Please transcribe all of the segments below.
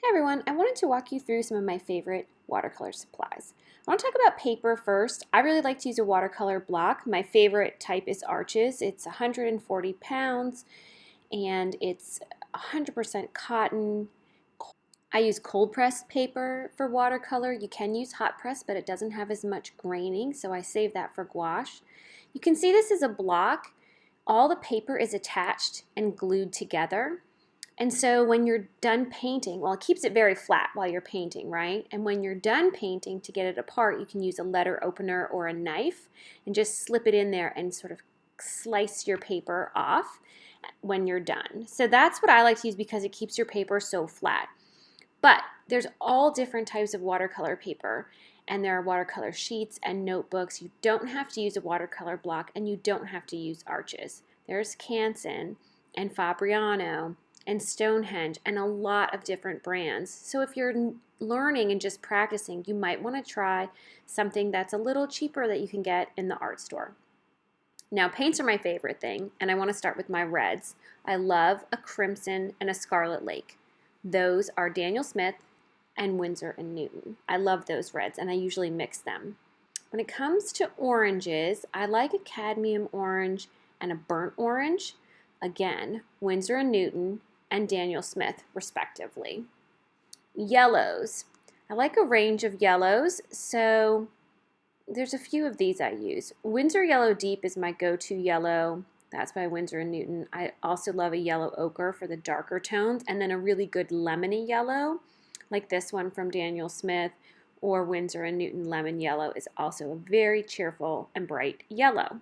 Hey everyone, I wanted to walk you through some of my favorite watercolor supplies. I want to talk about paper first. I really like to use a watercolor block. My favorite type is Arches. It's 140 pounds and it's 100% cotton. I use cold pressed paper for watercolor. You can use hot press, but it doesn't have as much graining, so I save that for gouache. You can see this is a block. All the paper is attached and glued together. And so when you're done painting, well, it keeps it very flat while you're painting, right? And when you're done painting, to get it apart, you can use a letter opener or a knife and just slip it in there and sort of slice your paper off when you're done. So that's what I like to use because it keeps your paper so flat. But there's all different types of watercolor paper, and there are watercolor sheets and notebooks. You don't have to use a watercolor block, and you don't have to use Arches. There's Canson and Fabriano and Stonehenge and a lot of different brands. So if you're learning and just practicing, you might want to try something that's a little cheaper that you can get in the art store. Now, paints are my favorite thing, and I want to start with my reds. I love a crimson and a scarlet lake. Those are Daniel Smith and Winsor & Newton. I love those reds, and I usually mix them. When it comes to oranges, I like a cadmium orange and a burnt orange. Again, Winsor & Newton and Daniel Smith, respectively. Yellows. I like a range of yellows, so there's a few of these I use. Winsor Yellow Deep is my go-to yellow. That's by Winsor & Newton. I also love a yellow ochre for the darker tones, and then a really good lemony yellow, like this one from Daniel Smith, or Winsor & Newton Lemon Yellow is also a very cheerful and bright yellow.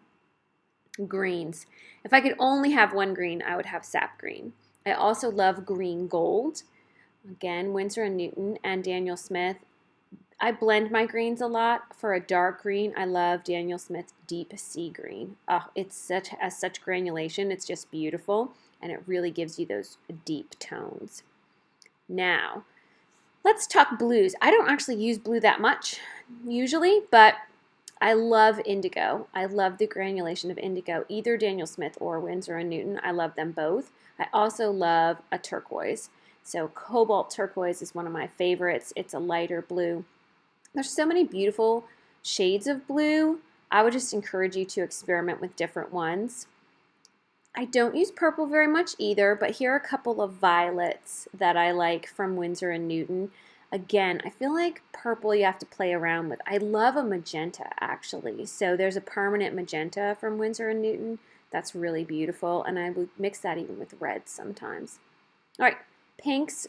Greens. If I could only have one green, I would have sap green. I also love green gold. Again, Winsor & Newton and Daniel Smith. I blend my greens a lot. For a dark green, I love Daniel Smith Deep Sea Green. Oh, it's has such granulation. It's just beautiful, and it really gives you those deep tones. Now, let's talk blues. I don't actually use blue that much usually, but I love indigo. I love the granulation of indigo, either Daniel Smith or Winsor & Newton. I love them both. I also love a turquoise. So cobalt turquoise is one of my favorites. It's a lighter blue. There's so many beautiful shades of blue. I would just encourage you to experiment with different ones. I don't use purple very much either, but here are a couple of violets that I like from Winsor & Newton. Again, I feel like purple you have to play around with. I love a magenta, actually. So there's a permanent magenta from Winsor & Newton. That's really beautiful, and I would mix that even with reds sometimes. All right, pinks.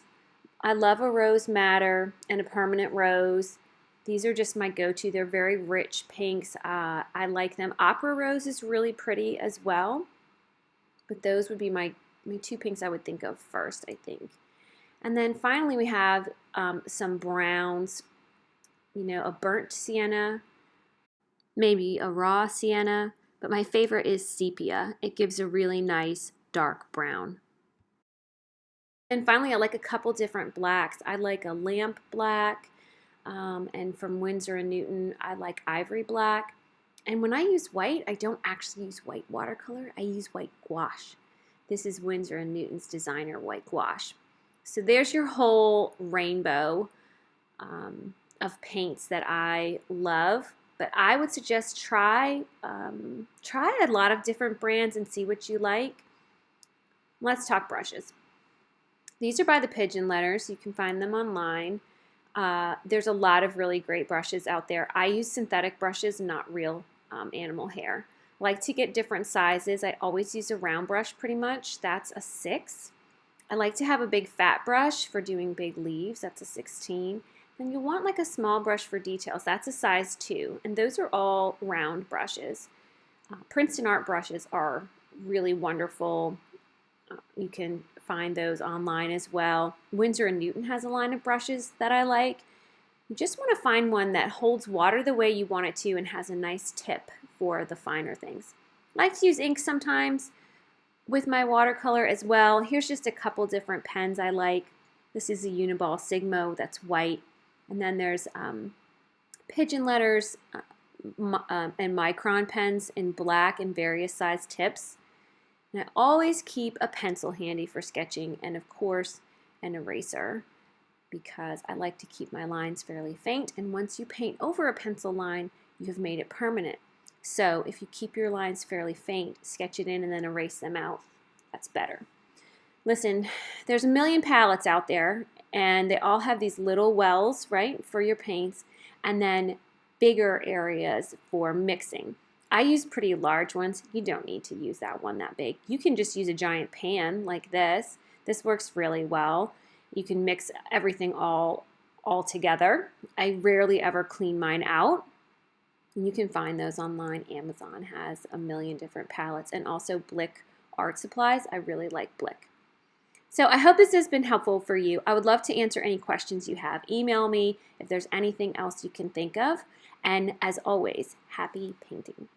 I love a rose madder and a permanent rose. These are just my go-to. They're very rich pinks. I like them. Opera rose is really pretty as well. But those would be my two pinks I would think of first, I think. And then finally we have some browns, a burnt sienna, maybe a raw sienna, but my favorite is sepia. It gives a really nice dark brown. And finally, I like a couple different blacks. I like a lamp black, and from Winsor & Newton, I like ivory black. And when I use white, I don't actually use white watercolor. I use white gouache. This is Winsor & Newton's designer white gouache. So there's your whole rainbow of paints that I love. But I would suggest try a lot of different brands and see what you like. Let's talk brushes. These are by the Pigeon Letters. You can find them online. There's a lot of really great brushes out there. I use synthetic brushes, not real animal hair. I like to get different sizes. I always use a round brush pretty much. That's a 6. I like to have a big fat brush for doing big leaves. That's a 16. Then you'll want like a small brush for details. That's a size 2. And those are all round brushes. Princeton art brushes are really wonderful. You can find those online as well. Winsor & Newton has a line of brushes that I like. You just want to find one that holds water the way you want it to and has a nice tip for the finer things. I like to use ink sometimes with my watercolor as well. Here's just a couple different pens I like. This is a Uniball Sigmo that's white. And then there's Pigeon Letters and Micron pens in black and various size tips. And I always keep a pencil handy for sketching and, of course, an eraser. because I like to keep my lines fairly faint, and once you paint over a pencil line, you have made it permanent. So if you keep your lines fairly faint, sketch it in and then erase them out, that's better. Listen, there's a million palettes out there, and they all have these little wells, right, for your paints, and then bigger areas for mixing. I use pretty large ones. You don't need to use that one that big. You can just use a giant pan like this. This works really well. You can mix everything all together. I rarely ever clean mine out. You can find those online. Amazon has a million different palettes, and also Blick art supplies. I really like Blick. So I hope this has been helpful for you. I would love to answer any questions you have. Email me if there's anything else you can think of. And as always, happy painting.